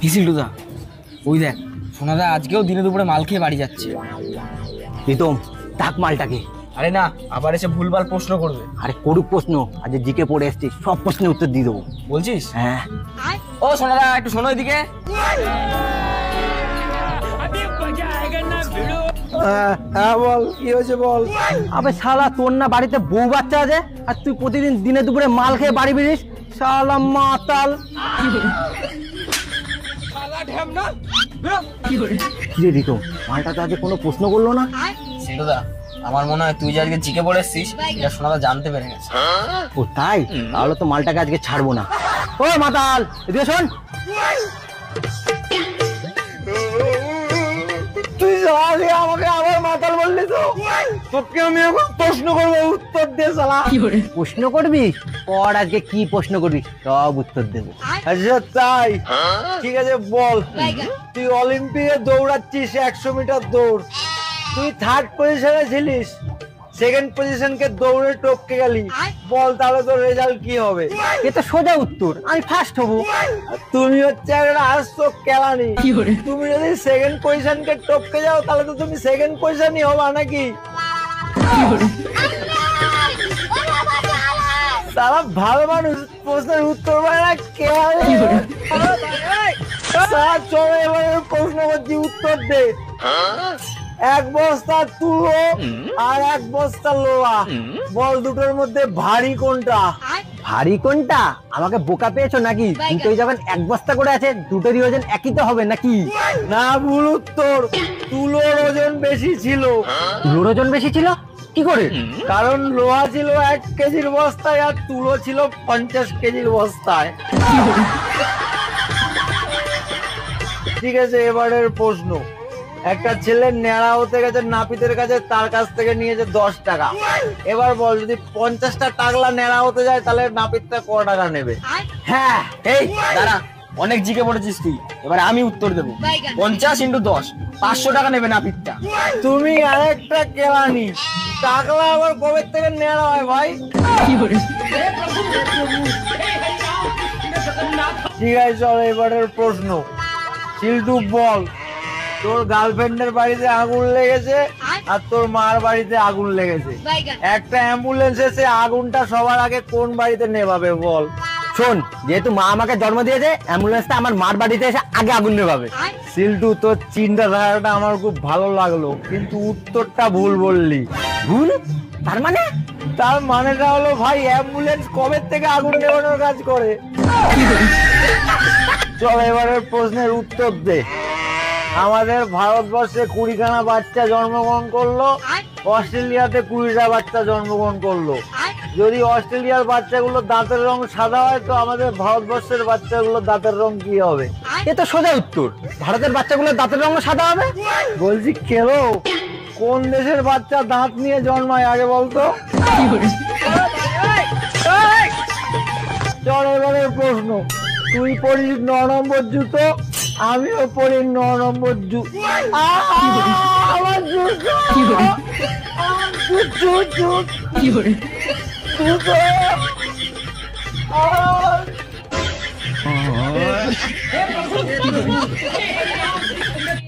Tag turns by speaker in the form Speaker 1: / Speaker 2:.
Speaker 1: হিসিলটুদা, ওই দেখ সোনাদা আজকেও দিনে দুপুরে মাল খেয়ে বাড়ি যাচ্ছে।
Speaker 2: প্রীতম, ডাক মালটাকে।
Speaker 1: আরে না, আবার এসে ভুলভাল প্রশ্ন করবে।
Speaker 2: আরে করুক প্রশ্ন, আজ জিকে পড়ে এসছি, সব প্রশ্নের উত্তর দিয়ে দেবো।
Speaker 1: বলছিস?
Speaker 2: হ্যাঁ।
Speaker 1: ও সোনাদা, একটু শোনো এদিকে।
Speaker 2: হ্যাঁ বল, কি হয়েছে বল। আবে শালা, তোর না বাড়িতে বউ বাচ্চা আছে, আর তুই প্রতিদিন দিনে দুপুরে মাল খেয়ে বাড়ি বেরিস? শালা মাতাল। রে রিতম, মালটা তো আজকে কোনো প্রশ্ন করলো না।
Speaker 1: সিলটুদা, আমার মনে হয় তুই যে আজকে জিকে পড়ে এসছিস এটা সোনাদা জানতে পেরে গেছে।
Speaker 2: ও তাই? তাহলে তো মালটাকে আজকে ছাড়বো না। ও মাতাল, এদিকে শোন। তুই আমাকে আবার মাতাল বললি তো? তোকে আমি এখন প্রশ্ন করবো, উত্তর দে শালা। প্রশ্ন করবি? পর আজকে কি প্রশ্ন করবি সব উত্তর দেবো। আচ্ছা তাই, ঠিক আছে বল। তুই অলিম্পিকে দৌড়াচ্ছিস 100 মিটার দৌড়, তুই থার্ড পজিশনে ছিলিস, সেকেন্ড পজিশনকে দৌড়ে টপকে গেলি, বল তাহলে তোর রেজাল্ট কি হবে? এটা সোজা উত্তর, আমি ফার্স্ট হব। তুমি হচ্ছে একটা আস্ত কেলানি। তুমি যদি সেকেন্ড পজিশনকে টপকে যাও তাহলে তো তুমি সেকেন্ড পজিশনই হবা নাকি? তারা ভালো মানুষ প্রশ্নের উত্তর পায় না, কেলানি। চলো এবার প্রশ্ন করছি, উত্তর দে। 1 বস্তা তুলো আর 1 বস্তা লোহা, বল দুটোর মধ্যে ভারী কোনটা? ভারী কোনটা? আমাকে বোকা পেয়েছো নাকি? দুটোই যখন 1 বস্তা করে আছে, দুটোরই ওজন একই তো হবে নাকি? না, ভুল উত্তর। তুলোর ওজন বেশি ছিল। তুলোর ওজন বেশি ছিল কি করে? কারণ লোহা ছিল 1 কেজির বস্তায় আর তুলো ছিল 50 কেজির বস্তায়। ঠিক আছে, এবারের প্রশ্ন। একটা ছেলে ন্যাড়া হতে গেছে নাপিতের কাছে, তার কাছ থেকে নিয়েছে 10 টাকা। এবার বল, যদি 50টা টাকলা ন্যাড়া হতে যায় তাহলে নাপিতটা কত টাকা নেবে?
Speaker 1: হ্যাঁ, এই দাঁড়া, অনেক জিকে পড়েছিস তুই, এবার আমি উত্তর দেবো। 50 × 10, 500 টাকা নেবে নাপিতটা।
Speaker 2: তুমি আরেকটা কেলানি, টাকলা আবার কবে থেকে ন্যাড়া হয় ভাই? ঠিক আছে, চলো এবারের প্রশ্ন। শিল্টু বল, তোর গার্লফ্রেন্ডের বাড়িতে আগুন লেগেছে আর তোর মার বাড়িতে আগুন লেগেছে, একটা অ্যাম্বুলেন্স এসে আগুনটা সবার আগে কোন বাড়িতে নেভাবে বল? শোন, যেহেতু মা আমাকে জন্ম দিয়েছে, অ্যাম্বুলেন্সটা আমার মার বাড়িতে এসে আগে আগুন নেভাবে। শিল্টু, তোর চিন্তাধারাটা আমার খুব ভালো লাগলো, কিন্তু উত্তরটা ভুল বললি। ভুল? তার মানে? তার মানেটা হলো ভাই, অ্যাম্বুলেন্স কবে থেকে আগুন নেভানোর কাজ করে। চল এবারের প্রশ্নের উত্তর দে। আমাদের ভারতবর্ষে 20খানা বাচ্চা জন্মগ্রহণ করলো, অস্ট্রেলিয়াতে 20টা বাচ্চা জন্মগ্রহণ করলো। যদি অস্ট্রেলিয়ার বাচ্চাগুলো দাঁতের রং সাদা হয়, তো আমাদের ভারতবর্ষের বাচ্চাগুলো দাঁতের রং কি হবে? এ তো সোজা উত্তর, ভারতের বাচ্চাগুলো দাঁতের রং সাদা হবে। বলছি খেলো, কোন দেশের বাচ্চা দাঁত নিয়ে জন্মায় আগে বলতো? চল এবারের প্রশ্ন। তুই পড়িস 9 নম্বর জুতো, আমিও পড়ি 9 নম্বর জুতো। আমার জুতো, জুতো।